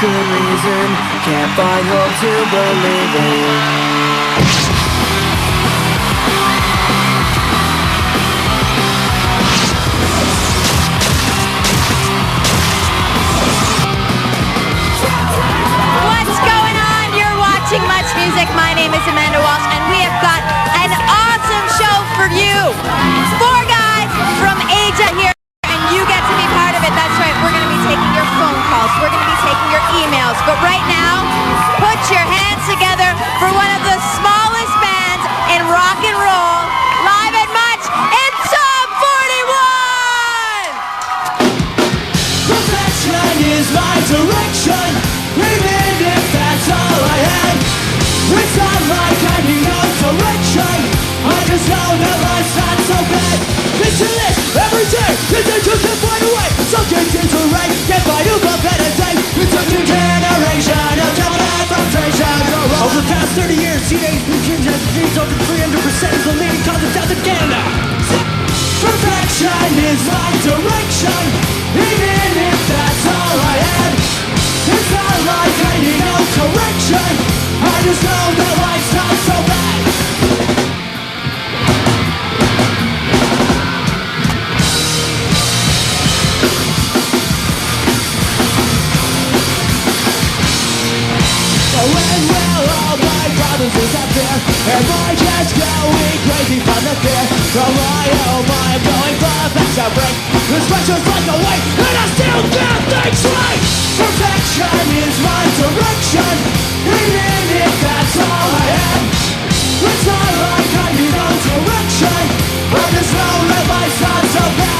good reason, can't find hope to believe in. What's going on? You're watching MuchMusic. My name is Amanda Walsh, and we have got an awesome show for you. 4 guys from Asia here, and you get to be part of it. That's right, we're going to be taking your phone calls, we're going to be taking your emails, but right now, put your hands together for one of the smallest bands in rock and roll, live at Much, it's Sub 41! Perfection is my direction, even if that's all I had. It's not like I need no direction, I just know that life's not so bad. Listen to this every day, listen to the fight away. Some kids into right, get by to a better day. It's a new generation of talent from stations around. Over the past 30 years, teenage kids have increased over 300%, the leading cause of death in Canada. Perfection is my direction, even if that's all I had. It's not like I need no correction, I just know that life's not so bad. When will all my problems disappear? Am I just going crazy from the fear? From my home I'm going for a faster break. This pressure's like a weight, and I still can't think straight. Perfection is my direction, even if that's all I have. It's not like I need no direction, I just know that life's not so bad.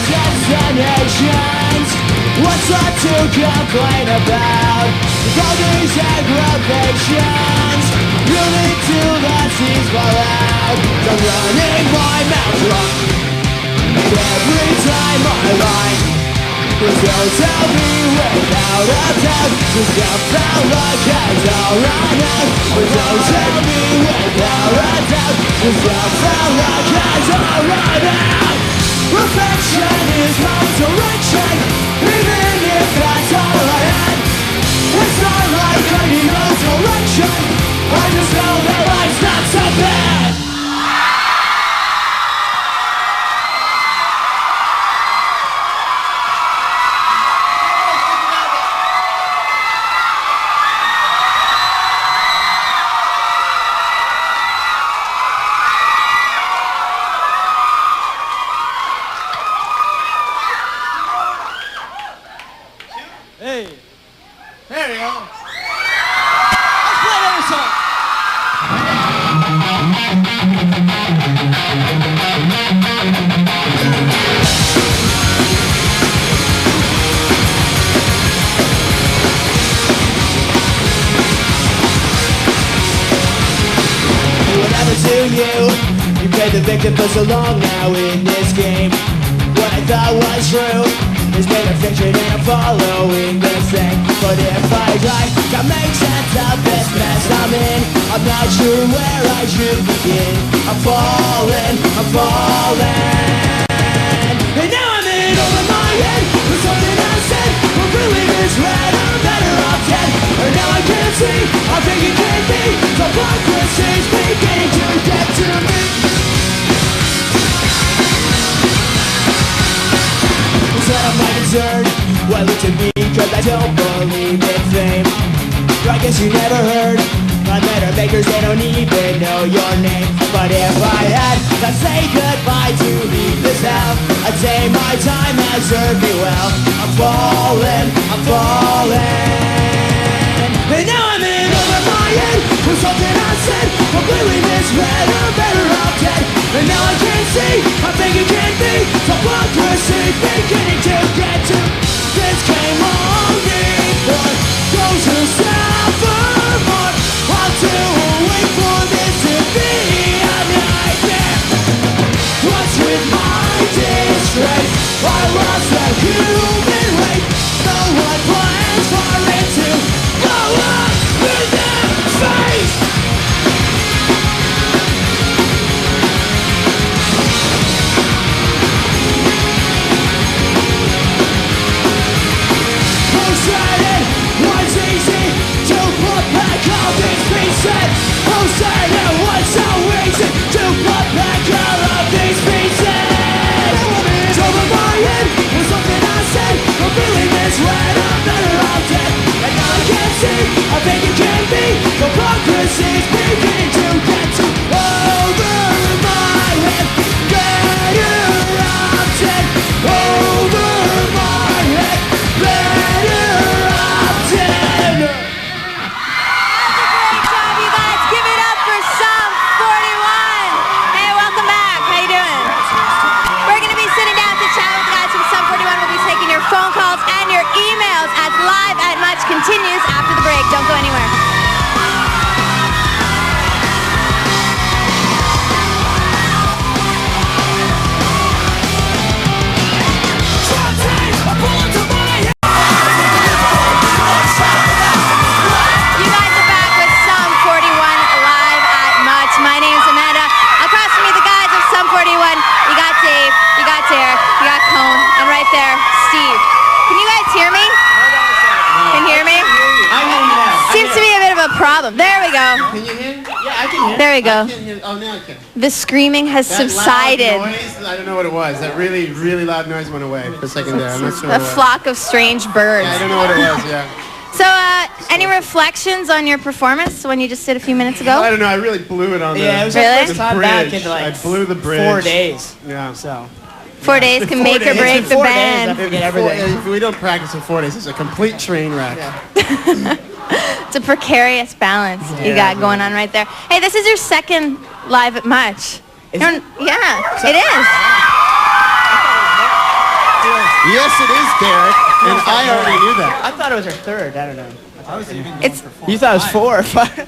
Destinations, what's not to complain about? All these aggravations really to the seas fall out. I'm running my mouth wrong, and every time I lie, please don't tell me without a doubt. Just don't feel like it's all run out. But don't tell me without a doubt. Just don't feel like it's all run out. Perfection is my direction, even if that's all I had. It's not like I need no direction, I just know that life's not so bad. Hey, there you go. Let's play another song. Whatever to you, you played the victim for so long now in this game. What I thought was true is made of fiction and I'm following the thing. But if I try to make sense of this mess I'm in, I'm not sure where I should begin. I'm falling, and now I'm in over my head with something I said, I'm really misread, I'm better off dead. And now I can't see, I think it can't be, hypocrisy's beginning to get to me. It's not my concern, well look to me, cause I don't believe in fame. I guess you never heard, my letter makers, they don't even know your name. But if I had to say goodbye to leave this town, I'd say my time has served me well. I'm falling, and now I'm in over my head with something I said, completely misread, I'm better off dead. And now I can't see, I think it can't be, hypocrisy beginning to get to. This came on before, those who suffer more. I'm too weak for this to be a nightmare. What's with my disgrace? I lost the human race. No one plans for it to go up in their face. Don't go anywhere. You guys are back with Sum 41 live at Much. My name's Amanda. Across from me, the guys of Sum 41. You got Dave, you got Derek, you got Cone, and right there, Steve. Can you guys hear me? Can you hear me? I hear you now. Seems to be a bit of a problem. There we go. Can you hear? Yeah, I can hear. There we go. I can't hear. Oh, now I can. The screaming has That subsided. loud noise, I don't know what it was. That really, really loud noise went away for a second there. I'm not sure A what it was. flock of strange birds. Yeah, I don't know what it was, yeah. So, any reflections on your performance when you just did a few minutes Well, I ago? don't know. I really blew it on Yeah, it was Really? our first time back bridge. in like I blew the bridge. 4 days. Yeah. So 4 days can make or break the 4 days, band. I forget everything. If we don't practice in 4 days, it's a complete train wreck. It's a precarious balance you Yeah. got going on right there. Hey, this is your second live at Much. Is You're- it? Yeah, it is. Yes, it is, Derek. And I already knew that. I thought it was our third. I don't know. It's You thought it was 4 or 5?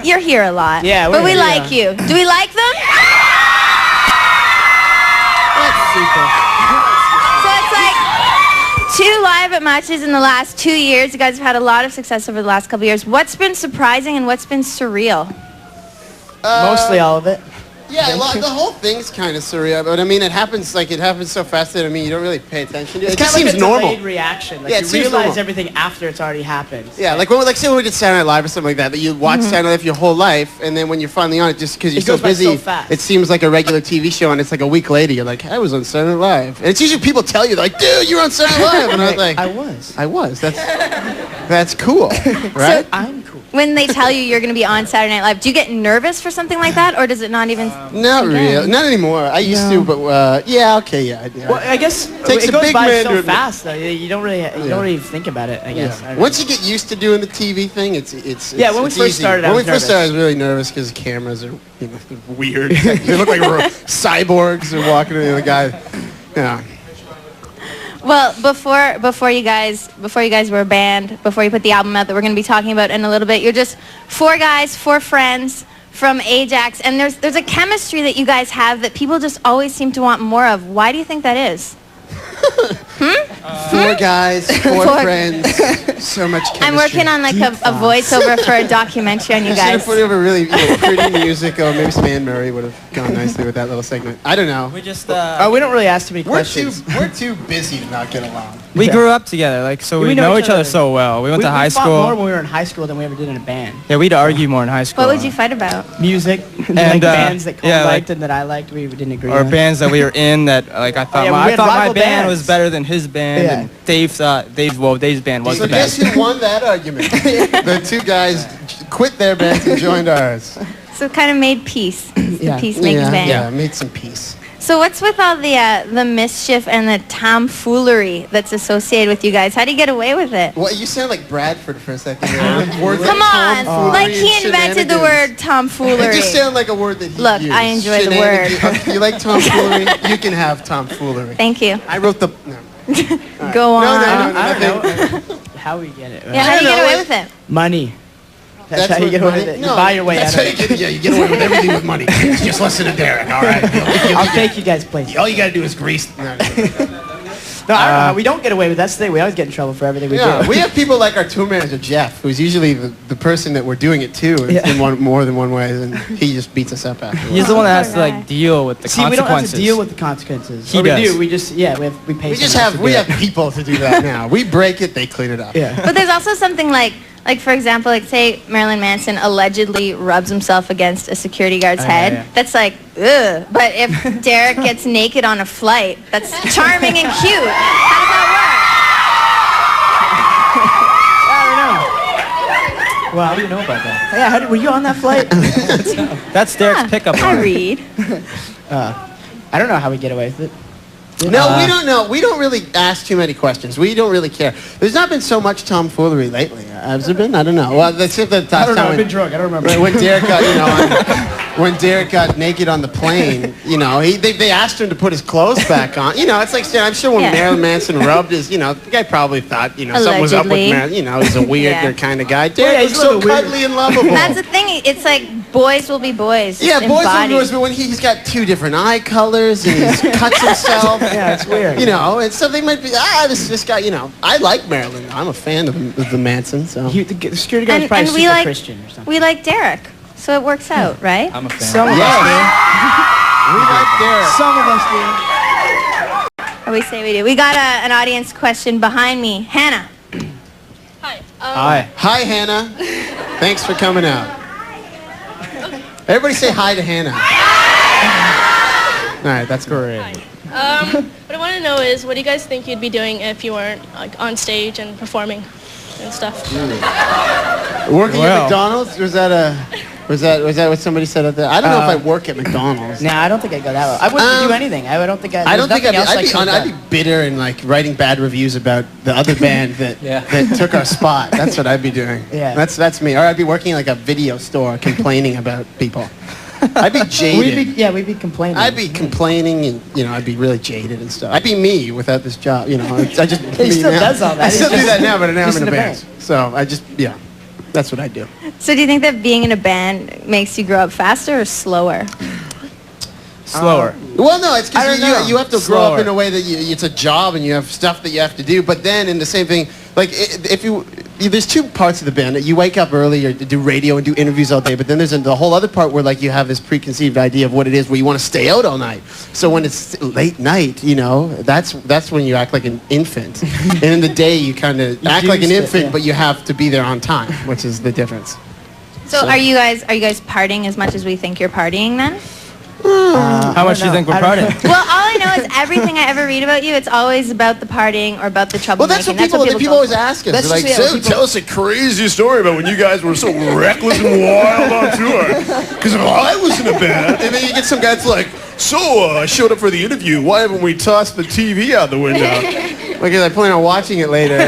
you're here a lot. Yeah, but we're we here. like you. Do we like them? That's super. So it's like 2 live at Muches in the last 2 years. You guys have had a lot of success over the last couple of years. What's been surprising and what's been surreal? Mostly all of it. Yeah, the whole thing's kind of surreal, but I mean, it happens so fast that I mean, you don't really pay attention to it. It just kind of seems like a normal. delayed reaction. Like Yeah, it you seems realize normal. everything after it's already happened. Yeah, like when, say when we did Saturday Night Live or something like that, that you watch Saturday Night Live your whole life, and then when you're finally on it, just because you're It so goes by busy, so fast. it seems like a regular TV show, and it's like a week later, you're like, I was on Saturday Night Live, and it's usually people tell you like, dude, you're on Saturday Night Live, and I was like, I was. That's cool, right? I'm cool. When they tell you you're going to be on Saturday Night Live, do you get nervous for something like that, or does it not even? Not really, not anymore. I used to, but yeah, okay, yeah. Well, I guess Takes it a goes big by man so to admit. fast though. You don't really think about it. I guess. I don't Once know. you get used to doing the TV thing, it's Yeah, when we it's first easy. started, I when was we first nervous. started, I was really nervous because the cameras are weird. They look like cyborgs are walking into the guy. Yeah. Well, before you guys were a band, before you put the album out that we're going to be talking about in a little bit, you're just 4 guys, 4 friends from Ajax, and there's a chemistry that you guys have that people just always seem to want more of. Why do you think that is? 4 guys, 4 Four- friends, so much chemistry. I'm working on like a voiceover for a documentary on you Should have guys. put over really pretty music, or maybe some Anne Murray would have gone nicely with that little segment. I don't know. We just we don't really ask too many We're too questions. busy to not get along. we grew up together, like so we know each other so well. We went to high We fought more school. when we were in high school than we ever did in a band. Yeah, we'd argue more in high school. What would you fight about? Music and like bands that Cole liked and that I liked, we didn't agree Or on. bands that we were in that like I thought yeah, we I had thought my rival band bands. was better than his band, Yeah. and Dave's band was So the guess best. who won that argument? The 2 guys quit their bands and joined ours. So it kind of made peace. It's the Yeah. peacemakers band. Yeah, made some peace. So what's with all the mischief and the tomfoolery that's associated with you guys? How do you get away with it? Well, you sound like Bradford for a second there. Words Come like on, tomfoolery like and he invented the shenanigans. word tomfoolery. It just sounded like a word that he Look, used. I enjoy the word. Shenanigans. You like tomfoolery? You can have tomfoolery. Thank you. I wrote the... No. Go on. No, I don't nothing. know how we get it. Yeah, how do you I don't get away know, with it? Money. That's how you what get away money- with it. You No, buy your way that's out how of you it. get, yeah, you get away with everything with money. Just listen to Derek, all right? I'll take you guys places. All you gotta do is grease. No, No, I don't know how we don't get away with. That's the thing. We always get in trouble for everything we yeah, do. we have people like our tour manager Jeff, who's usually the person that we're doing it to in more than one way, and he just beats us up afterwards. He's the one that has to Poor guy. like deal with the See, we don't have consequences. to deal with the consequences. He Or does. We do. We just we pay. someone else to We do have it. people to do that now. We break it, they clean it up. Yeah. But there's also something like for example, like say Marilyn Manson allegedly rubs himself against a security guard's head. yeah. That's like, ugh. But if Derek gets naked on a flight, that's charming and cute. How does that I don't know. Well, How do you know about that? yeah. Were you on that flight? That's Derek's pickup work? I line. read. I don't know how we get away with it. No, we don't know. We don't really ask too many questions. We don't really care. There's not been so much tomfoolery lately. Has there been? I don't know. Well, that's it. I don't know. I've been drunk. I don't remember. When Derek got, when Derek got naked on the plane, they asked him to put his clothes back on. It's like I'm sure when Marilyn Manson rubbed his, the guy probably thought, something was up with Marilyn. He's a weird kind of guy. Derek was so cuddly and lovable. That's the thing. It's like boys will be boys. Yeah, boys will be boys, but when he's got 2 different eye colors and he's cuts himself. Yeah, it's weird. And so they might be, this guy, I like Marilyn. I'm a fan of the Manson, so. The security guard is probably super Christian or something. We like Derek, so it works out, right? I'm a fan. Some of us do. We like Derek. Some of us do. Or we say we do. We got an audience question behind me. Hannah. Hi. Hi. Hi, Hannah. Thanks for coming out. Everybody say hi to Hannah. All right, that's great. What I want to know is, what do you guys think you'd be doing if you weren't on stage and performing and stuff? Working at McDonald's? Was that what somebody said out there? I don't know if I work at McDonald's. Nah, I don't think I'd go that way. I wouldn't do anything. I don't think I'd be bitter and writing bad reviews about the other band that took our spot. That's what I'd be doing. Yeah. That's me. Or I'd be working in a video store complaining about people. I'd be jaded. We'd be complaining. I'd be complaining and, I'd be really jaded and stuff. I'd be me without this job, I just... He still does all that. I still do that now, but now I'm in a band. So that's what I do. So do you think that being in a band makes you grow up faster or slower? Slower. Well, no, it's because you have to grow up Slower. in a way that it's a job and you have stuff that you have to do. But then in the same thing, there's 2 parts of the band. You wake up early or do radio and do interviews all day, but then there's the whole other part where you have this preconceived idea of what it is where you want to stay out all night. So when it's late night, that's when you act like an infant. And in the day you kind of act like an infant, but you have to be there on time, which is the difference. So are you guys partying as much as we think you're partying then? How much do you think we're partying? Well, all I know is everything I ever read about you, it's always about the partying or about the trouble Well, that's making. what people always ask us. That's They're like, just, so tell us a crazy story about when you guys were so reckless and wild on tour. Because I was in a band. And then you get some guy that's like, I showed up for the interview. Why haven't we tossed the TV out the window? I plan on watching it later.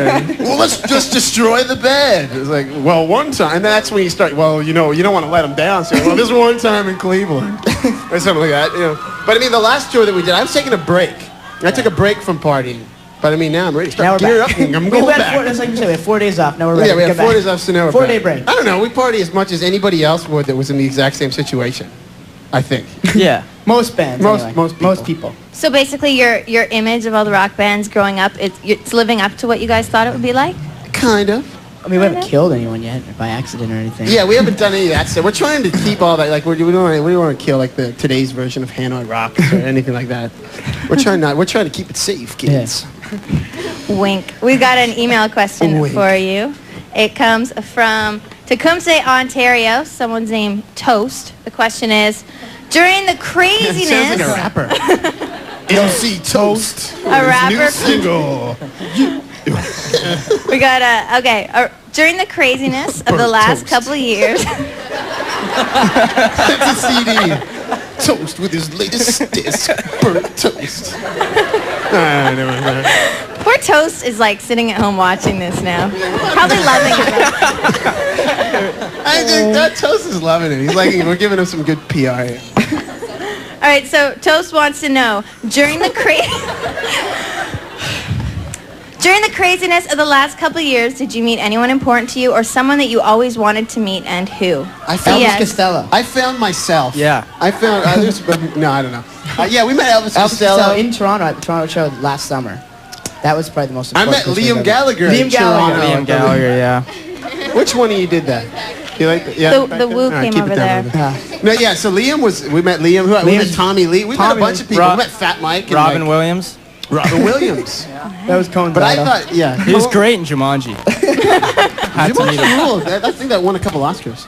Well, let's just destroy the band. It's like, well, one time. And that's when you start, you don't want to let them down. So, this one time in Cleveland. Or something like that, But the last tour that we did, I was taking a break. I took a break from partying. But now I'm ready to start gear up and I'm going back. It's like you say, we have 4 days off. Now we're ready. Yeah, we have 4 days off, so now we're 4-day break. I don't know. We party as much as anybody else would that was in the exact same situation. I think. Yeah. Most bands. Most people. So basically your image of all the rock bands growing up, it's living up to what you guys thought it would be like? Kind of. I mean, we haven't killed anyone yet by accident or anything. Yeah, we haven't done any of that stuff. We're trying to keep all that. We don't want to kill today's version of Hanoi Rock or anything like that. We're trying to keep it safe, kids. Yeah. Wink. We got an email question Wink. for you. It comes from Tecumseh, Ontario. Someone's named Toast. The question is, during the craziness... Sounds like a rapper. LC Toast. A rapper. New single. We got during the craziness of the last couple of years... That's a CD. Toast with his latest disc, Burnt Toast. Poor Toast is sitting at home watching this now. Probably loving it. I think that Toast is loving it. He's we're giving him some good PR here. All right, so Toast wants to know, during the craziness of the last couple of years, did you meet anyone important to you or someone that you always wanted to meet, and who? Elvis Costello. I found myself. Yeah. I found... no, I don't know. Yeah, we met Elvis Costello in Toronto at the Toronto show last summer. That was probably the most I important. met Liam Gallagher in Toronto. Liam Gallagher, yeah. Which one of you did that? You like that? Yeah. The Woo came over there. No, yeah. So we met Liam. We met Tommy Lee. We met a bunch of people. We met Fat Mike. And Robin Williams. Robin Williams. That was Cohen's But I idol. thought, yeah. He was great in Jumanji. Had to meet him. Cool. I think that won a couple Oscars.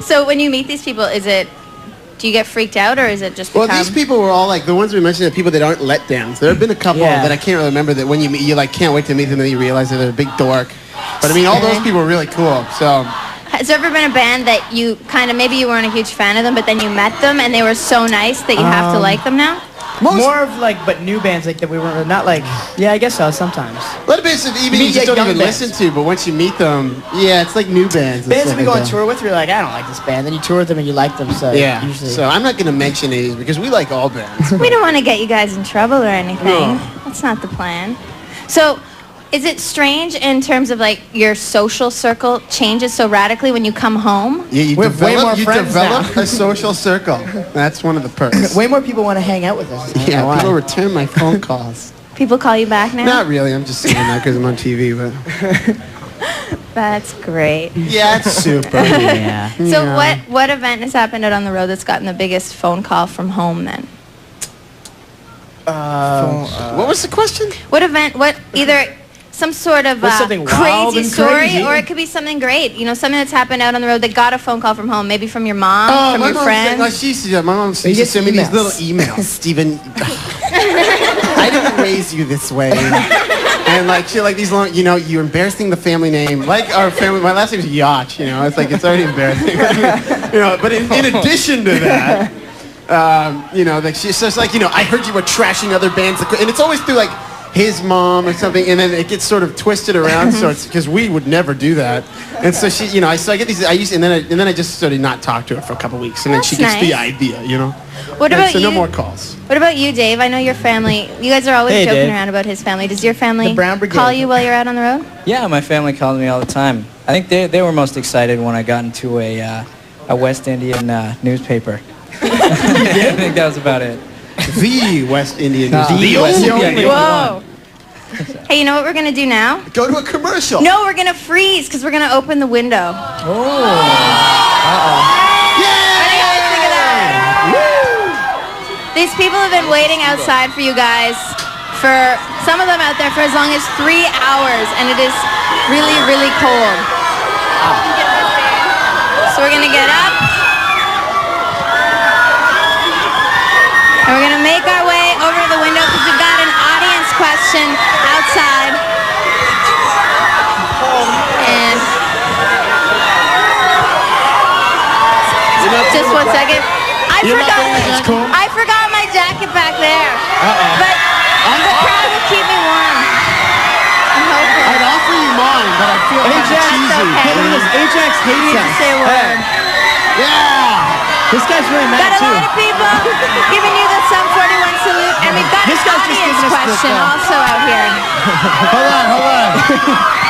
So when you meet these people, do you get freaked out or is it just Well, these people were all the ones we mentioned are people that aren't letdowns. There have been a couple that I can't really remember that when you meet, you can't wait to meet them and then you realize that they're a big dork. But all those people were really cool. So. Has there ever been a band that you maybe you weren't a huge fan of them, but then you met them and they were so nice that you have to like them now? More of like, but new bands like that we were not like. Yeah, I guess so. Sometimes. A lot of bands that even Meet you just like don't young even bands. listen to, but once you meet them, yeah, it's like new bands. and Bands stuff that we go like on that. tour with, you're like, I don't like this band. Then you tour with them and you like them. So Yeah. usually. So I'm not going to mention names because we like all bands. We don't want to get you guys in trouble or anything. No. That's not the plan. So, is it strange in terms of like your social circle changes so radically when you come home? Yeah, you We have way more friends develop now. a social circle. That's one of the perks. Way more people want to hang out with us. I don't know Yeah, why. people return my phone calls. People call you back now? Not really. I'm just saying that because I'm on TV, but That's great. yeah, it's super. Yeah. So what event has happened out on the road that's gotten the biggest phone call from home then? What was the question? What event, either some sort of What's something wild crazy and story, crazy? or it could be something great. You know, something that's happened out on the road that got a phone call from home, maybe from your mom, from my your mom friends. my mom used to get send me these emails. little emails. Steven, I didn't raise you this way. And like shit like these long, you're embarrassing the family name. Like our family, my last name is Yacht, it's like, it's already embarrassing. But in addition to that, like she says like, I heard you were trashing other bands. And it's always through like his mom or something. And then it gets sort of twisted around. So it's because we would never do that. And so she, I get these, and then I just sort of not talk to her for a couple weeks. And then she That's gets the nice. idea, What about so you? no more calls. What about you, Dave? I know your family. You guys are always Hey, joking Dave. around about his family. Does your family The Brown Brigade. call you while you're out on the road? Yeah, my family calls me all the time. I think they were most excited when I got into a West Indian newspaper. I think that was about it. The West Indian News. The West Indian. Whoa. Hey, you know what we're going to do now? Go to a commercial. No, we're going to freeze because we're going to open the window. These people have been waiting outside for you guys, for some of them out there for as long as 3 hours, and it is really, really cold. So we're gonna get up, and we're gonna make our way over to the window because we've got an audience question outside. And just 1 second. I forgot my jacket back there. But the crowd will keep me warm. I'm hopeful. I'd offer you mine, but I feel kind of cheesy. okay. Look at this. Ajax You hates need to us. say a word. Yeah. This guy's really mad Got a too. lot of people giving you the Sum 41 salute, and we've got This an guy's just audience giving us the question thumb. also out here. Hold on.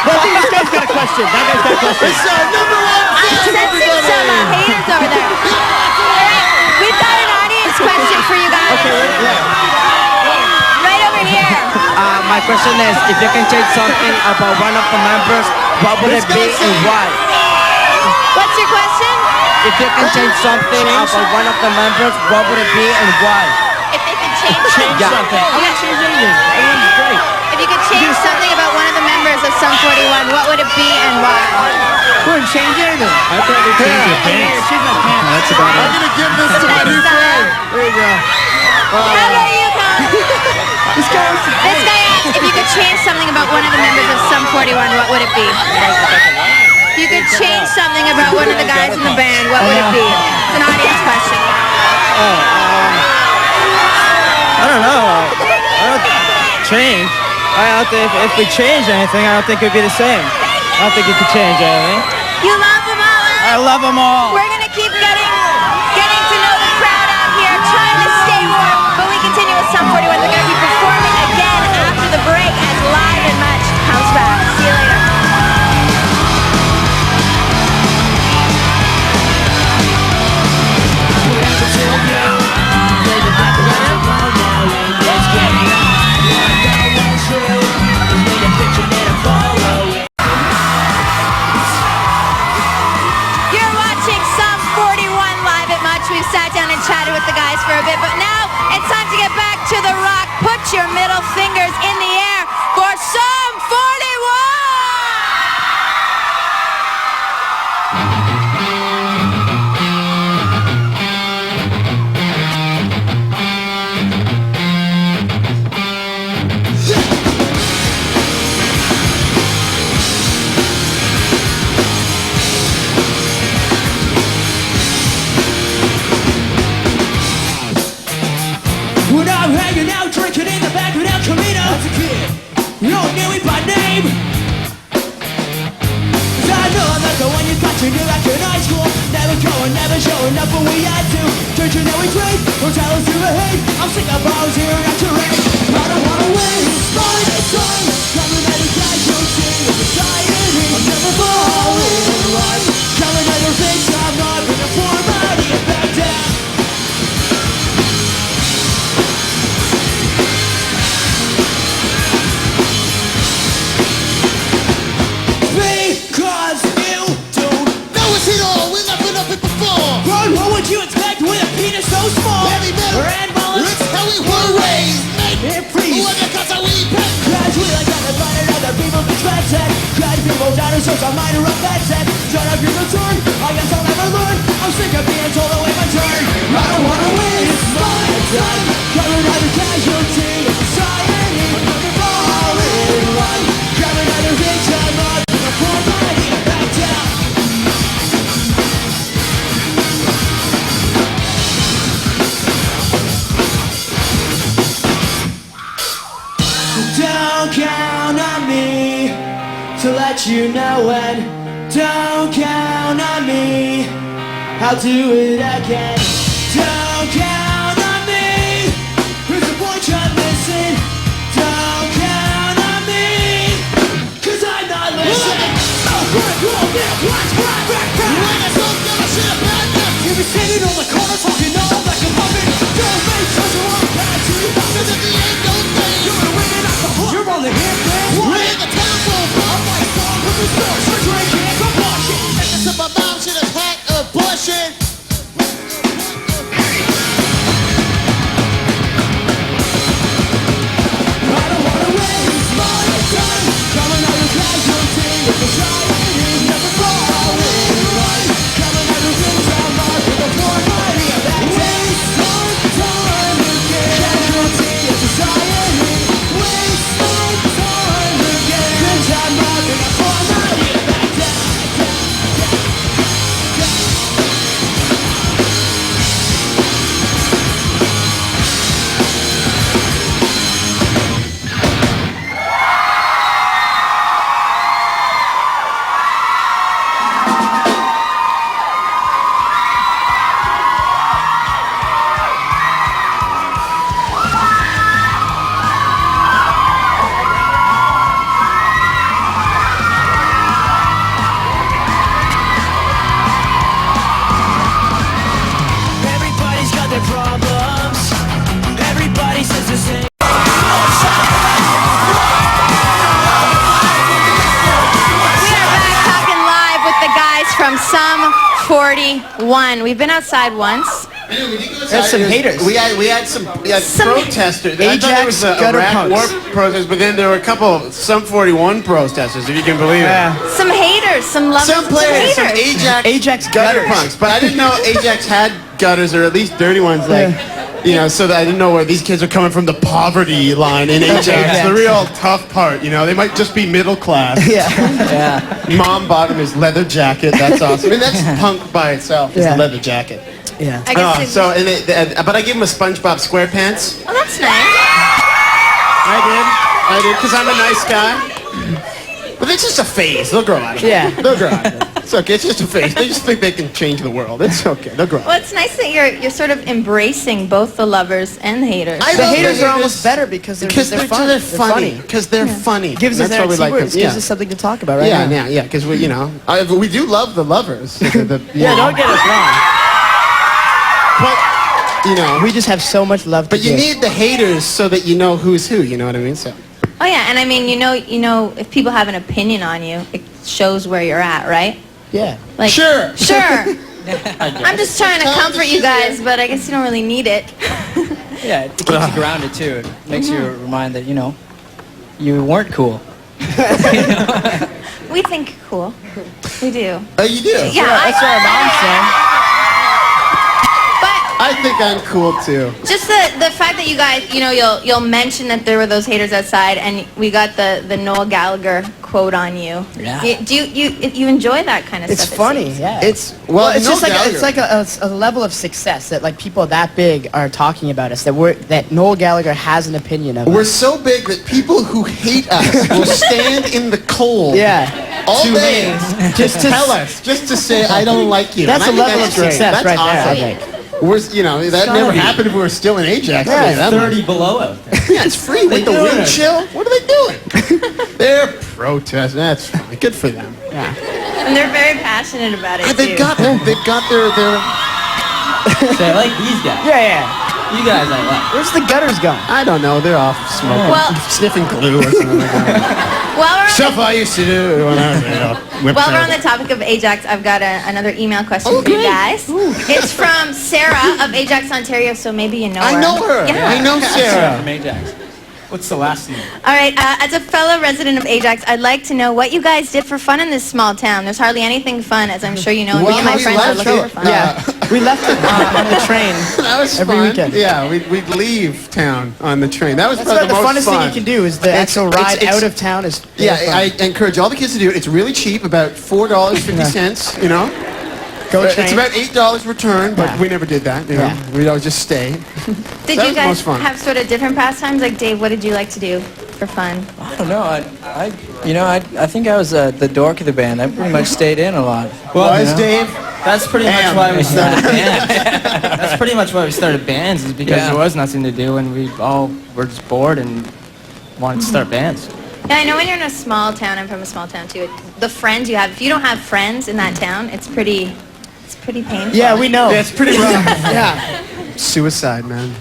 I think this guy's got a question. That guy's got a question. It's number one. I'm sensing some haters over there. We've got an audience question for you guys. Right over here. My question is, if you can change something about one of the members, what would it be and why? What's your question? If you can change something about one of the members, what would it be and why? If they could change something. Something. I'm not changing anything. Everyone's great. If you could change something about one of the members of Sum 41, what would it be and why? We wouldn't change anything. I thought we changed your pants. She's my pants. That's about I'm gonna give this to my new friend. There you go. How about you, Colin? This guy wants to This guy asked if you could change something about one of the members of Sum 41, what would it be? If you could change something about one of the guys in the band, what would it be? It's an audience question. I don't know. Change. I don't think if we change anything, I don't think it would be the same. I don't think you could change anything. You love them all, huh? I love them all. We're going to keep getting to know the crowd out here, trying to stay warm, but we continue with Sum 41. They're going to be performing again after the break as Live and Much comes back. See you later. You're watching Sum name. 'Cause I know I'm not the one you thought you knew back in high school. Never going, never showing up when we had to. Church and then we trade, or tell us to behave. I'm sick of balls here at your age. I don't wanna waste my time coming at a casualty of society. I'm never falling in line. Coming at your face, I'm not gonna form body and back down. Because you don't know it's it all. We're not gonna be before. Run, what would you expect with a penis so small? Heavy metal, and bullets. It's how we were raised. It freeze. Because we pay. Gradually, like that, divided other people's expenses. Grad people down and shows a minor of that set. Shut up your return. I guess I'll never learn. I'm sick of being told to wait my turn. I don't wanna waste my time. Coming out of casualty of society. I'm never falling in line. Coming out of big time. Don't count on me to let you know when. Don't count on me, I'll do it again. Don't count on me, who's the point you're missing? Don't count on me, 'cause I'm not listening. You be sitting on the corner talking all like a puppet. Don't make such a long path to you. Cause at the end, don't think you're a winning at the hook. You're on the hit man. We're in the temple. I'm like song with the store. Surgery can't come washing. This is my mom should have had an abortion. I don't wanna waste my time coming out of casualty of society. Never falling right. Coming out of things I'm not with a poor body. Waste my time again. Casualty of society. Waste my time again. Things I'm not with a poor body. Everybody's got their problems. Everybody says the same. We are back talking live with the guys from Sum 41. We've been outside once. There's some haters. We had some Some- protesters. I thought there was Ajax a gutter Iraq punks. war protest, but then there were a couple of Sum 41 protesters, if you can believe it. Some haters, some lovers, Some players, some haters. Ajax gutters. punks. But I didn't know Ajax had gutters, or at least dirty ones, like, you know, so that I didn't know where these kids are coming from, the poverty line in Ajax. The real tough part, you know. They might just be middle class. Yeah. Mom bought him his leather jacket. That's awesome. I mean, that's punk by itself, is Yeah. a leather jacket. Yeah. I guess it's- So, but I gave him a SpongeBob SquarePants. Oh, that's nice. I did, because I'm a nice guy. But it's just a phase. They'll grow out of it. Yeah. They'll grow out of it. It's okay. It's just a phase. They just think they can change the world. It's okay. They'll grow out of it. Well, it's nice that you're sort of embracing both the lovers and the haters. I The love haters the are almost better because they're fun. They're funny. Because they're funny. Gives us That's why we like them. words. Gives us something to talk about, right? Yeah, now. yeah. Because we, you know, we do love the lovers. Yeah, don't get us wrong. But you know, We just have so much love to but you give. need the haters so that you know who's who. You know what I mean? So. Oh yeah, and I mean, you know, if people have an opinion on you, it shows where you're at, right? Yeah. Like, Sure. I'm just trying to comfort you guys, but I guess you don't really need it. Yeah, it keeps you grounded too. It makes you remind that, you know, you weren't cool. We think cool. We do. Oh, you do. Yeah, That's what our mom's saying. But I think I'm cool too. Just the fact that you guys, you know, you'll mention that there were those haters outside, and we got the Noel Gallagher quote on you. Yeah. Do you enjoy that kind of It's stuff? funny, yeah. It's It's Noel just like Gallagher. it's like a level of success that like people that big are talking about us. That Noel Gallagher has an opinion of We're us. so big that people who hate us will stand in the cold. Yeah. All day. Just to Tell us, just to say I don't like you. That's And a I think level that's of great. success That's right awesome. there, I think. We're, you know, that never happened if we were still in Ajax. Yeah, I mean, that 30 below out there. Yeah, it's free with the wind chill. What are they doing? They're protesting. That's fine. Good for them. Yeah. And they're very passionate about it They've too. got their So I like these guys. Yeah. You guys I like. Where's the gutters going? I don't know. They're off smoking, Well- sniffing glue or something like that. While Stuff I used to do when I was, While we're on the topic of Ajax, I've got another email question for you guys. It's from Sarah of Ajax, Ontario, so maybe you know her. I know her. Yeah. I know Sarah. From Ajax. What's the last name? All right, as a fellow resident of Ajax, I'd like to know what you guys did for fun in this small town. There's hardly anything fun, as I'm sure you know, and me and my we friends are left looking it. for fun. Yeah. We left it on the train. That was Every fun. weekend. Yeah, we'd leave town on the train. That was That's probably about the most funnest fun. thing you can do is the actual ride out of town is Yeah, fun. I encourage all the kids to do it. It's really cheap, about $4.50, you know? Go It's train. about $8 return, but Yeah. we never did that. You know? Yeah. We'd always just stay. Did That you was most guys fun. have sort of different pastimes? Like, Dave, what did you like to do for fun? I don't know. I think I was the dork of the band. I pretty much stayed in a lot. Was Dave? That's pretty much Damn. why we started bands. That's pretty much why we started bands, is because Yeah. there was nothing to do and we all were just bored and wanted to start bands. Yeah, I know when you're in a small town, I'm from a small town too, the friends you have, if you don't have friends in that town, it's pretty painful. Yeah, we know. Yeah, it's pretty rough. Yeah. Suicide, man.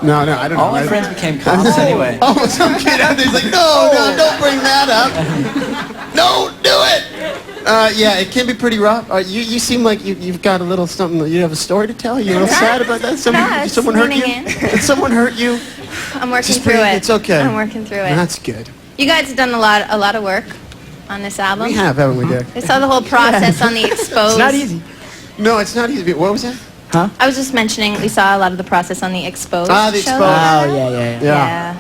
No, I don't know. All my friends became cops anyway. Oh, some kid out there's like, no, don't bring that up. No, do it. Yeah, it can be pretty rough. You seem like you've got a little something. You have a story to tell. You're a little sad about that. Yeah, it's Someone hurt you? leaning in. Did someone hurt you? I'm working Just through breathe. it. It's okay. I'm working through it. That's good. You guys have done a lot of work on this album. We have, haven't we, Dick? I saw the whole process on the Exposed. It's not easy. No, it's not easy. What was that? I was just mentioning we saw a lot of the process on the Exposed Ah, the show. Exposed. Oh, yeah. Yeah.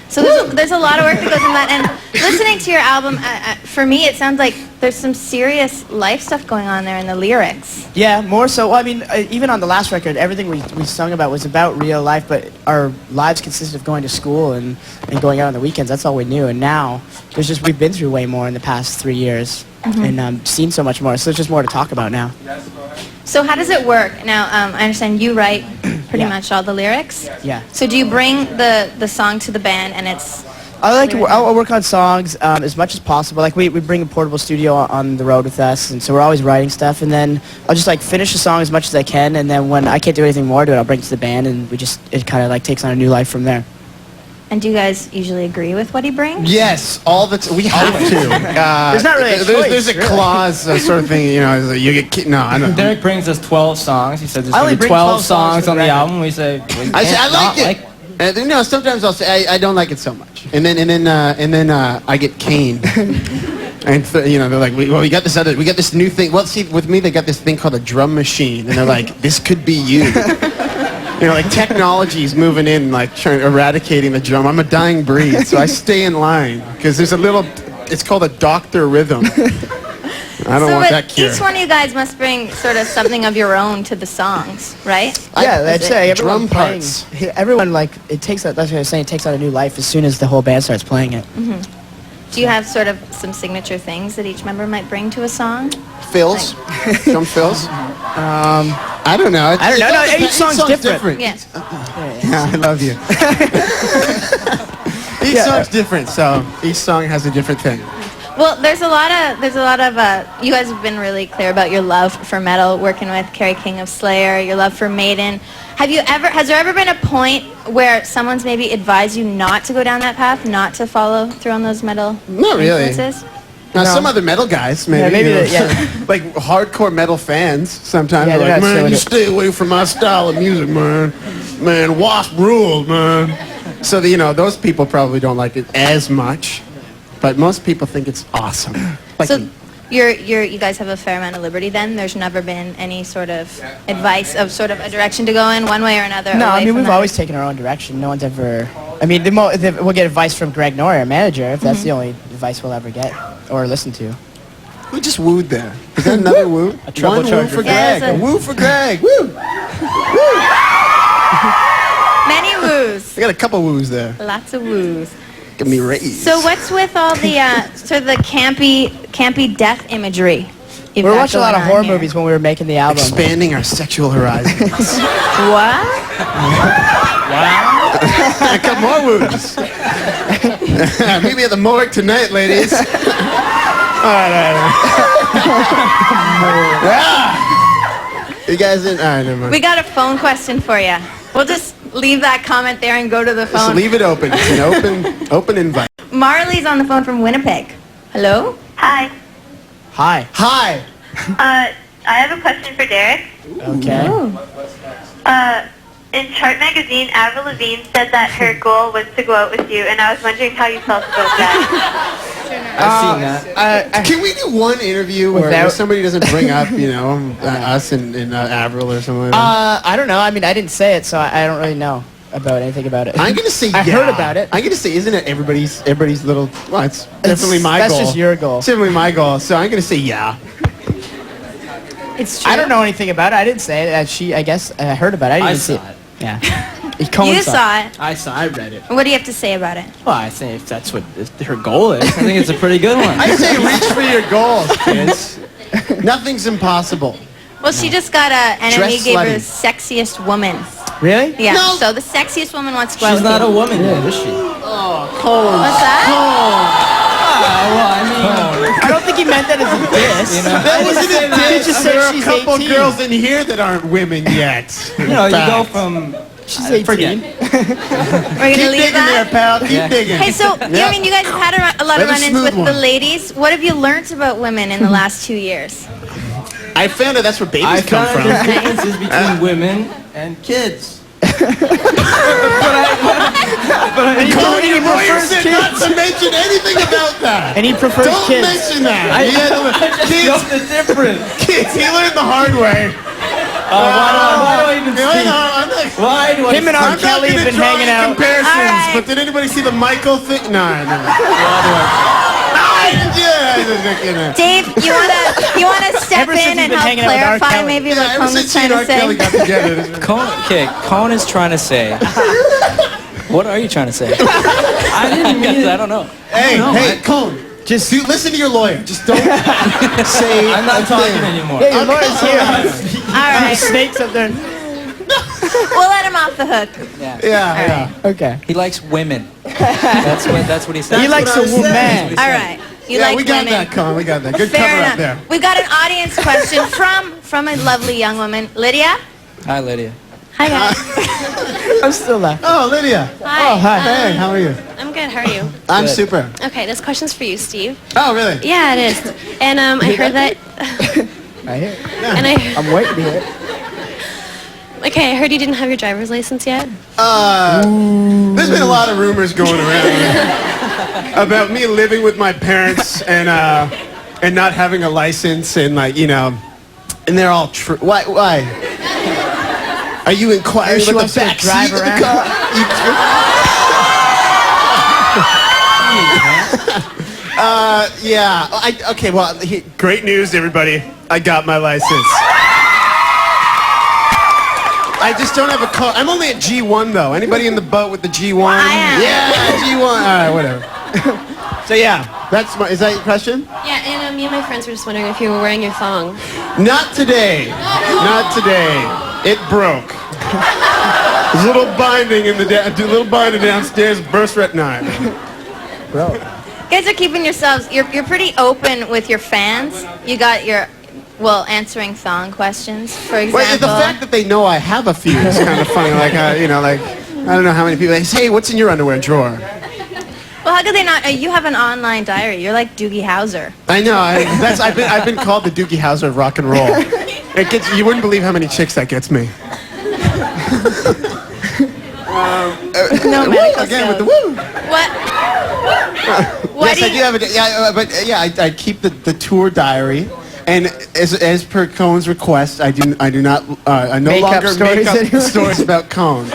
So there's a lot of work that goes in that. And listening to your album, for me, it sounds like there's some serious life stuff going on there in the lyrics. Yeah, more so. Well, I mean, even on the last record, everything we sung about was about real life, but our lives consisted of going to school and going out on the weekends. That's all we knew. And now, we've been through way more in the past 3 years and seen so much more. So there's just more to talk about now. So how does it work? Now, I understand you write pretty Yeah. much all the lyrics. Yeah. So do you bring the song to the band and it's... I'll work on songs as much as possible. Like we bring a portable studio on the road with us, and so we're always writing stuff. And then I'll just like finish a song as much as I can, and then when I can't do anything more to it, I'll bring it to the band, and it kind of like takes on a new life from there. And do you guys usually agree with what he brings? Yes, all the we have to. There's not really a there's a choice, really. clause sort of thing. You know, you get no. I don't. Derek brings us 12 songs. He said there's I only going to be bring 12 songs for on the the record. album. We say, we I say I can't like not it. And then, sometimes I'll say I don't like it so much, and then I get caned. And they're like, we got this new thing. Well, see, with me they got this thing called a drum machine, and they're like, this could be you. Like technology's moving in, like eradicating the drum. I'm a dying breed, so I stay in line because there's it's called a doctor rhythm. I don't want that cure. Each one of you guys must bring sort of something of your own to the songs, right? Yeah, I'd say everyone drum parts. Everyone that's what I was saying, it takes on a new life as soon as the whole band starts playing it. Do you have sort of some signature things that each member might bring to a song? Fills, some fills. I don't know. I don't know. No, each song's different. Yeah. Yeah, I love you. Each song's different, so each song has a different thing. Well, there's a lot of you guys have been really clear about your love for metal, working with Kerry King of Slayer, your love for Maiden. Has there ever been a point where someone's maybe advised you not to go down that path, not to follow through on those metal Not really. influences? Now, some other metal guys, maybe. Yeah, maybe you know, that- like hardcore metal fans sometimes Yeah, are they're like, not man, showing you it." stay away from my style of music, man. Man, Wasp rules, man. So, those people probably don't like it as much, but most people think it's awesome. Like So me. you guys have a fair amount of liberty then? There's never been any sort of advice of sort of a direction to go in one way or another? No, away I mean, from we've that? always taken our own direction. No one's ever... I mean, we'll get advice from Greg Norrie, our manager, if that's the only advice we'll ever get or listen to. Who just wooed there? Is that another woo? A trouble One woo charger. for Yeah, Greg. that's A woo for Greg. Woo! Many woos. I got a couple woos there. Lots of woos. Give me raise. So what's with all the sort of the campy death imagery? We were watching a lot of horror movies when we were making the album. Expanding our sexual horizons. What? A couple more woos. Meet me at the morgue tonight, ladies. All right. You guys didn't... All right, never mind. We got a phone question for you. We'll just leave that comment there and go to the Just phone. leave it open. It's an open invite. Marley's on the phone from Winnipeg. Hello? Hi. Hi. Hi. I have a question for Derek. Okay. In Chart magazine, Avril Lavigne said that her goal was to go out with you, and I was wondering how you felt about that. I've seen that. Can we do one interview where Without- somebody doesn't bring up, us and Avril or something like that? I don't know. I mean, I didn't say it, so I don't really know about anything about it. I'm gonna say I yeah. heard about it. I'm gonna say, isn't it everybody's little? Well, it's definitely my that's goal. just your goal. It's definitely my goal. So I'm gonna say yeah. It's true. I don't know anything about it. I didn't say it. I guess I heard about it. I didn't I even see saw it. Yeah. You saw it. I read it. What do you have to say about it? Well, I think if that's what her goal is, I think it's a pretty good one. I say reach for your goals, kids. Nothing's impossible. Well, she just got a NME Dress gave her slutty. the sexiest woman. Really? Yeah. No. So the sexiest woman wants to go out She's with not you. a woman yet, is she? What's that? Well, I mean, I don't think he meant that as a diss. That wasn't a He diss. just said There are a she's couple 18. girls in here that aren't women yet. you know, you go Fact. from. She's 18. Forget. We're gonna Keep leave digging there, that. pal. Keep Yeah. digging. Hey, so Yeah. I mean, you guys have had a lot of That's a run-ins with smooth the one. ladies. What have you learned about women in the last 2 years? I found out that's where babies I come found from. out there's differences between women and kids. Cody, your lawyer said not to mention anything about that. And he prefers Don't kids. mention that. He had to What's the difference? kids, he learned the hard way. Why do I even speak? I'm not, Why do I Him and speak? R. Kelly have been hanging out. comparisons, All right. but did anybody see the Michael thing? No. Dave, you wanna step Ever since in he's and been help hanging out with R. clarify Kelly. maybe Yeah, what ever Cole's since he trying and R. to Kelly got say? together. Cone is trying to say. What are you trying to say? I didn't mean it. I don't know. Hey, Cone. Just listen to your lawyer. Just don't say. I'm not talking anymore. Yeah, your lawyer's here. All right, Snakes up there. we'll let him off the hook. Yeah. Okay. He likes women. That's what he said. He likes a woman. All right, you Yeah, like we got women. that, Cone. We got that. Good Fair cover enough. up there. We've got an audience question from a lovely young woman, Lydia. Hi, Lydia. Hi guys. I'm still laughing. Oh, Lydia. Hi. Oh, hi. Hey, how are you? I'm good. How are you? I'm super. Okay, this question's for you, Steve. Oh, really? Yeah, it is. And I heard that. Right here. And I'm waiting to hear it. Okay, I heard you didn't have your driver's license yet. There's been a lot of rumors going around about me living with my parents and not having a license and and they're all true. Why? Are you inquiring She about wants the to back drive seat of the around. car? Yeah. Okay. Well, great news, everybody. I got my license. I just don't have a car. I'm only at G1 though. Anybody in the boat with the G1? I am. Yeah, G1. All right, whatever. So yeah, is that your question? Yeah, and me and my friends were just wondering if you were wearing your thong. Not today. Not today. It broke. There's a little binding in the little binder downstairs. Burst right now. Bro. You guys are keeping yourselves. You're pretty open with your fans. You got your answering thong questions, for example. Well, the fact that they know I have a few is kind of funny. Like I don't know how many people say, "Hey, what's in your underwear drawer?" Well, how could they not? You have an online diary. You're like Doogie Howser. I know. I've been called the Doogie Howser of rock and roll. You wouldn't believe how many chicks that gets me. No medical Again with the skills. woo. What? Yes, I do have a. Yeah, but yeah, I keep the tour diary, and as per Cone's request, I do not. I no Make up longer stories make up anymore? stories about Cone.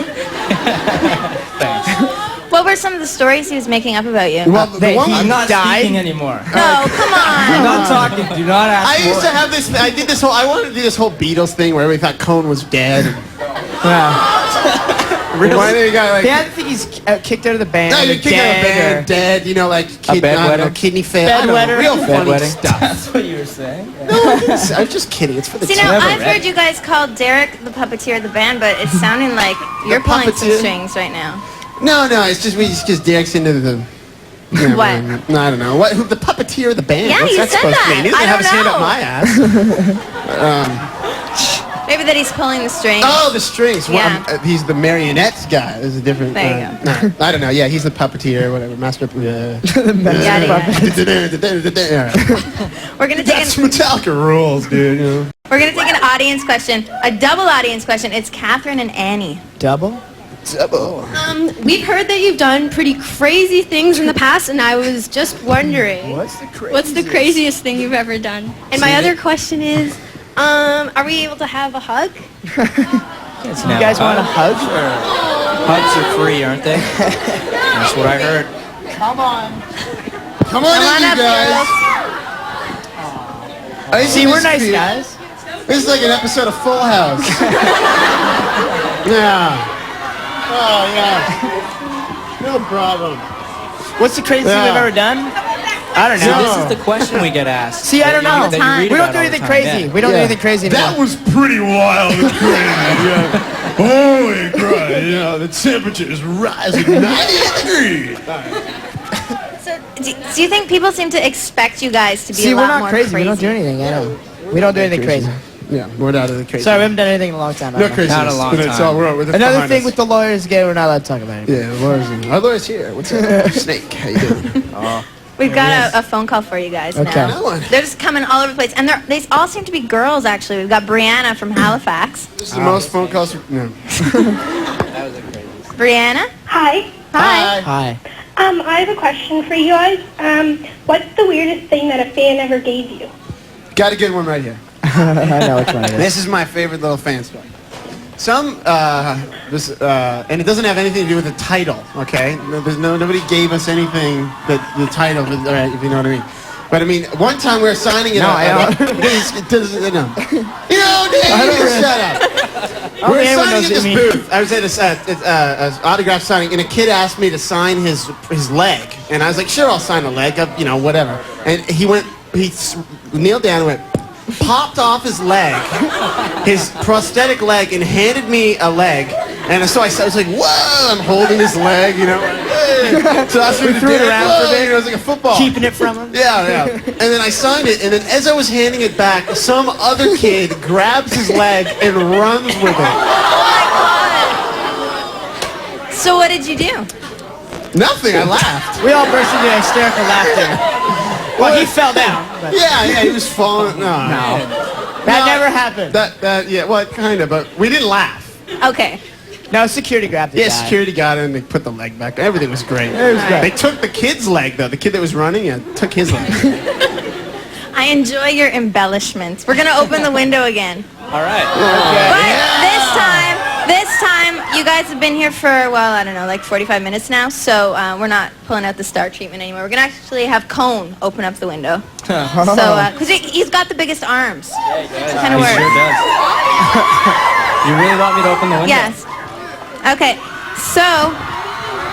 What were some of the stories he was making up about you? Well, That one he I'm not died? speaking anymore. No, come I'm on. not talking. Do not ask I used more. to have this. I did this whole. I wanted to do this whole Beatles thing where we thought Cone was dead. Really? Why do you got like? They had to think he's kicked out of the band. No, or you're kicking out a dead, band, dead. You know, like bedwetter? I don't know, kidney failure. I don't know, Bedwetter? real funny Bedwetting? stuff. That's what you were saying. I'm just kidding. It's for the See, team. now, never I've read heard you guys call Derek the puppeteer of the band, but it's sounding like you're pulling some puppeteer? strings right now. No, it's just because Derek's into the. You know, What? No, I don't know. What? Who, the puppeteer of the band? Yeah, What's you that said supposed that. to mean? He doesn't I have his don't hand up my ass. Maybe that he's pulling the strings. Oh, the strings. Well, Yeah. he's the marionettes guy. There's a different. There you No, I don't know. Yeah, he's the puppeteer or whatever. Master. Yada, yada. Yeah. We're gonna take That's an, Metallica rules, dude. You know? we're gonna take an audience question, a double audience question. It's Catherine and Annie. Double? We've heard that you've done pretty crazy things in the past, and I was just wondering, What's the crazy? what's the craziest thing you've ever done? And my other question is, are we able to have a hug? It's You guys want a hug? Hugs are free, aren't they? That's what I heard. Come on Come in, on you up, guys. I See, we're nice guys. This is like an episode of Full House. Yeah. Oh yeah. No problem. What's the craziest thing we've ever done? I don't See, know. this is the question we get asked. See, I don't know. That you read We don't about do all the anything time, crazy. yeah. We don't do Yeah. anything crazy That anymore. was pretty wild and crazy. Yeah. Holy crap! You know, the temperature is rising 98 degrees. So, do you think people seem to expect you guys to be See, a we're lot not more crazy. We don't do anything. I know. We don't do anything crazy. Yeah, we're not the crazy. Sorry, we haven't done anything in a long time. I No don't know. crazy. Not a long But it's time. all we're Another behind thing us. with the lawyers, again, we're not allowed to talk about it. Yeah, our lawyer's here. What's up? Snake, how you doing? We've got a phone call for you guys Okay. now. That one. They're just coming all over the place, and they all seem to be girls. Actually, we've got Brianna from Halifax. This is the most phone calls. No. Brianna, Hi. hi. Hi. I have a question for you guys. What's the weirdest thing that a fan ever gave you? Got a good one right here. I know which one it is. This is my favorite little fan story. And it doesn't have anything to do with the title, okay? Nobody gave us anything that the title, all right, if you know what I mean. But I mean, one time we were signing it. No, I don't. It doesn't. No. You know, Dave, shut up. We're anyone signing knows at what this you mean. booth. I was at an autograph signing, and a kid asked me to sign his leg, and I was like, sure, I'll sign a leg, whatever. And he kneeled down and went, popped off his leg, his prosthetic leg, and handed me a leg. And so I was like, whoa, I'm holding his leg, you know. Hey. So I was We threw it around for a bit. It was like a football. Keeping it from him. Yeah. And then I signed it, and then as I was handing it back, some other kid grabs his leg and runs with it. So what did you do? Nothing, I laughed. We all burst into hysterical laughter. Well, he fell down. But Yeah, he was falling. No. that never happened. Kind of, but we didn't laugh. Okay. No, security grabbed the Yeah, guy. security got in, they put the leg back. Everything was great. It was great. They took the kid's leg, though. The kid that was running, took his leg. I enjoy your embellishments. We're gonna open the window again. All right. But this time, you guys have been here for, well, I don't know, like 45 minutes now, so we're not pulling out the star treatment anymore. We're going to actually have Cone open up the window. Because he's got the biggest arms. Yeah, he does. It kind of He works. sure does. You really want me to open the window? Yes. Okay, so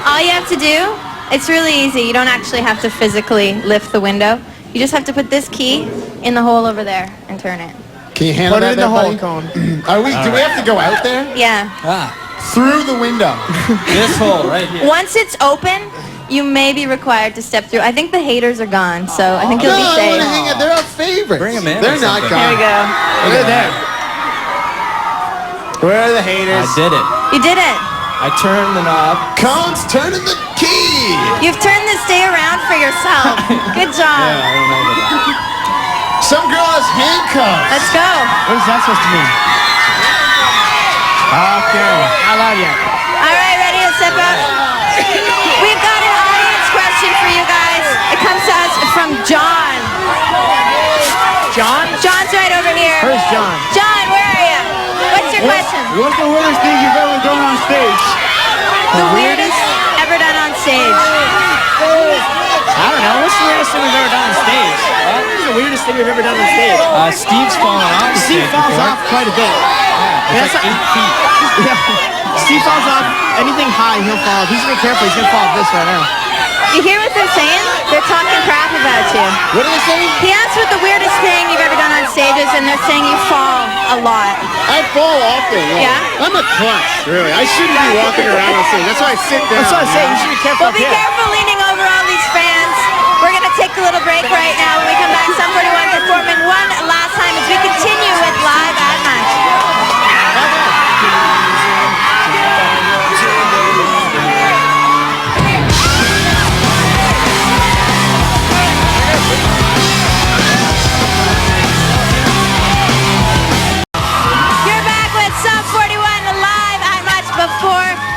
all you have to do, it's really easy. You don't actually have to physically lift the window. You just have to put this key in the hole over there and turn it. Can you handle Put that it in the hole, buddy? Cone. Do we have to go out there? Yeah. Through the window. This hole right here. Once it's open, you may be required to step through. I think the haters are gone, so I think you'll No, be I want safe. to hang out. They're our favorites. Bring 'em in They're or not something. There we gone. go. They're there. Where are the haters? I did it. You did it. I turned the knob. Cone's turning the key. You've turned this day around for yourself. Good job. I remember that. Some girl has handcuffs. Let's go. What is that supposed to mean? Okay. I love you. All right, ready to step up? We've got an audience question. the weirdest thing you've ever done on stage? The weirdest ever done on stage. I don't know. What's the weirdest thing we've ever done on stage? What's the weirdest thing we've ever done on stage? Steve's fallen off. Steve falls off quite a bit. It's like 8 feet. Yeah. Steve falls off. Anything high, he'll fall off. He's gonna be careful. He's gonna fall off this right now. You hear what they're saying? They're talking crap about you. What are they saying? He asked what the weirdest thing you've ever done on stage is, and they're saying you fall a lot. I fall often. Yeah? I'm a klutz, really. I shouldn't be walking around on stage. That's why I sit down. That's what I say. You should be careful Well, up be here. careful leaning over all these fans. We're going to take a little break right now. When we come back, Sum 41 performing one last time as we continue with Live at Much. You're back with Sum 41 Live at Much.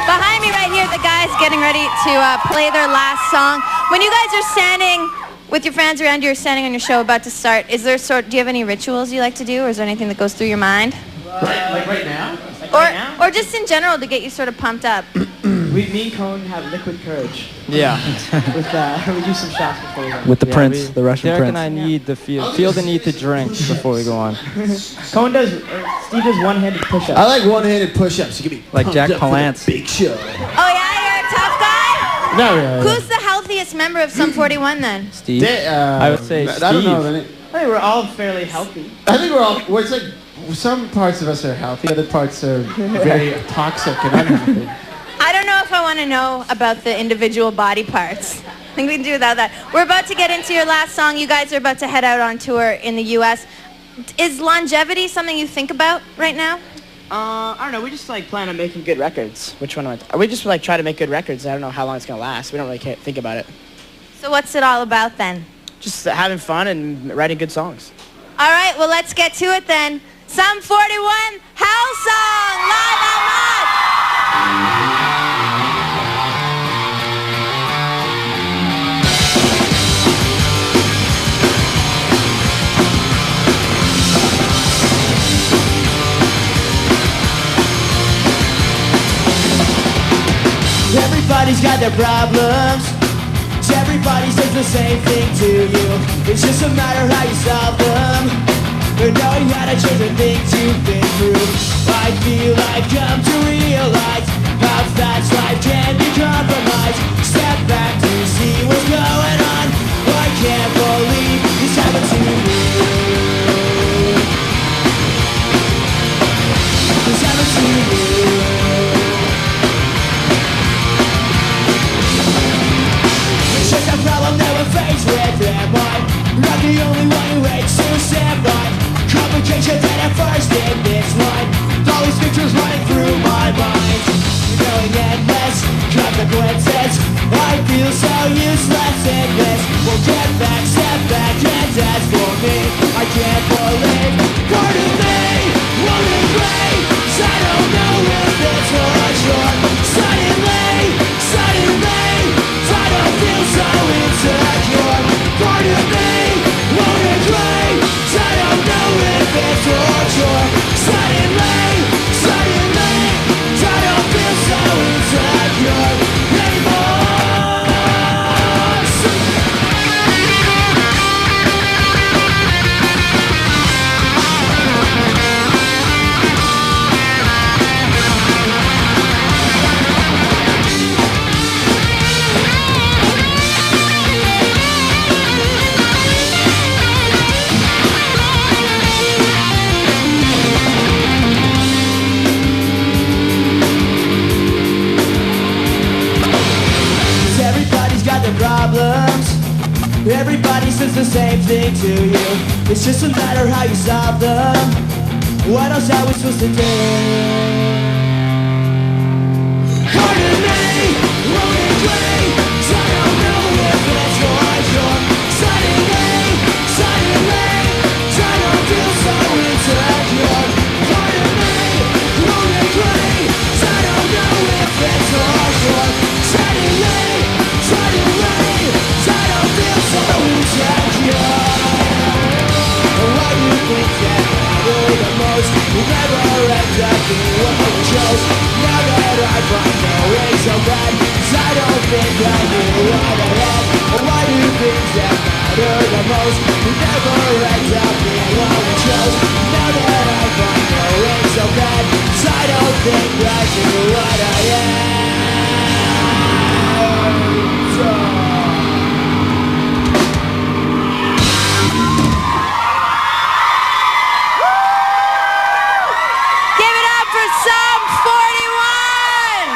Behind me right here, the guys getting ready to play their last song. When you guys are standing with your fans around you, or standing on your show about to start, do you have any rituals you like to do, or is there anything that goes through your mind? Like right now? Or just in general to get you sort of pumped up? Me and Cone have liquid courage. Yeah. We do some shots before we go. With the prince, the Russian Derek prince. and I need the feel the need to drink before we go on. Steve does one-handed push-ups. I like one-handed push-ups. You can be Like pumped Jack up for the Palance. big show. Oh yeah, you're a tough guy? No, yeah. Who's the healthiest member of Sum 41 then? Steve. I would say Steve. I don't know. I I think we're all fairly healthy. think we're all. Well, it's like some parts of us are healthy, other parts are very toxic and unhealthy. I don't know if I want to know about the individual body parts. I think we can do without that. We're about to get into your last song. You guys are about to head out on tour in the U.S. Is longevity something you think about right now? I don't know. We just like plan on making good records. Which one? We just like try to make good records. I don't know how long it's gonna last. We don't really think about it. So what's it all about then? Just having fun and writing good songs. All right, well, let's get to it then. Sum 41, Hell Song, live at Much. Everybody's got their problems. Everybody says the same thing to you. It's just a matter how you solve them. But knowing how to change the things you've been through, I feel I've come to realize how fast life can be compromised. Step back to see what's going on. I can't believe this happened to me. This happened to me. Just a problem that we're faced with, am I? Not the only one who hates to stand by. Complications that at first in this line. All these pictures running through my mind. Knowing endless consequences. I feel so useless in this. We'll get back, step back, and as for me, I can't believe part of me won't agree. I don't know if it's for sure. Suddenly, I don't feel so insecure. Part of me won't agree. I don't know if it's for sure. Suddenly, I don't feel so insecure anymore. Everybody's got their problems. Everybody says the same thing to you. It's just a matter how you solve them. What else are we supposed to do? Part of me won't agree. I don't know if it's for sure. Suddenly, I don't feel so insecure. Part of me won't agree. I don't know if it's for sure. Suddenly, I don't feel so insecure. Why do you think that I do the most? You never end up doing what you knowing so bad, 'cause I don't think I knew what I had. Or why do things that matter the most we never end up being what we chose? Now that I find knowing so bad, 'cause I don't think I knew what I had. Give it up for Sum 41!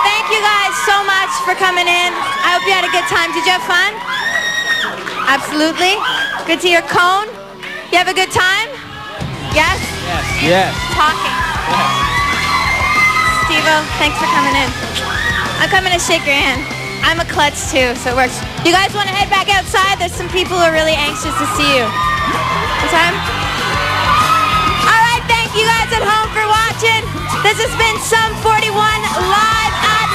Thank you guys so much for coming in. I hope you had a good time. Did you have fun? Absolutely. Good to hear. Cone, you have a good time? Yes? Yes. Talking. Steve-O, thanks for coming in. I'm coming to shake your hand. I'm a klutz too, so it works. You guys want to head back outside? There's some people who are really anxious to see you. What time? All right, thank you guys at home for watching. This has been Sum 41 live at